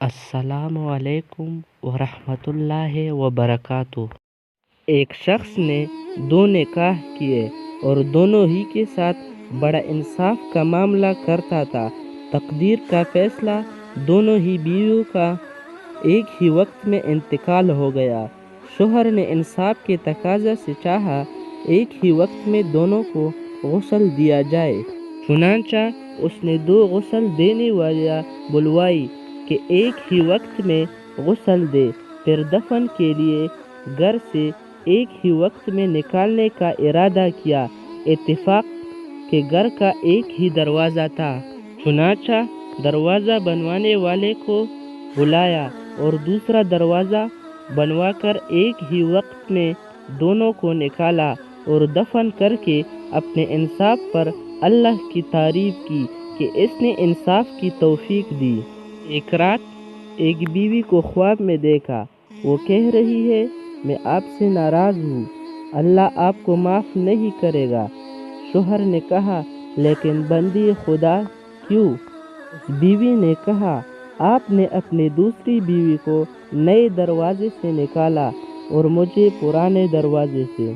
السلام علیکم ورحمۃ اللہ وبرکاتہ۔ ایک شخص نے دو نکاح کیے اور دونوں ہی کے ساتھ بڑا انصاف کا معاملہ کرتا تھا۔ تقدیر کا فیصلہ دونوں ہی بیویوں کا ایک ہی وقت میں انتقال ہو گیا۔ شوہر نے انصاف کے تقاضے سے چاہا ایک ہی وقت میں دونوں کو غسل دیا جائے، چنانچہ اس نے دو غسل دینے والیاں بلوائی کہ ایک ہی وقت میں غسل دے، پھر دفن کے لیے گھر سے ایک ہی وقت میں نکالنے کا ارادہ کیا۔ اتفاق کہ گھر کا ایک ہی دروازہ تھا، چنانچہ دروازہ بنوانے والے کو بلایا اور دوسرا دروازہ بنوا کر ایک ہی وقت میں دونوں کو نکالا اور دفن کر کے اپنے انصاف پر اللہ کی تعریف کی کہ اس نے انصاف کی توفیق دی۔ ایک رات ایک بیوی کو خواب میں دیکھا، وہ کہہ رہی ہے میں آپ سے ناراض ہوں، اللہ آپ کو معاف نہیں کرے گا۔ شوہر نے کہا لیکن بندی خدا کیوں؟ اس بیوی نے کہا آپ نے اپنی دوسری بیوی کو نئے دروازے سے نکالا اور مجھے پرانے دروازے سے۔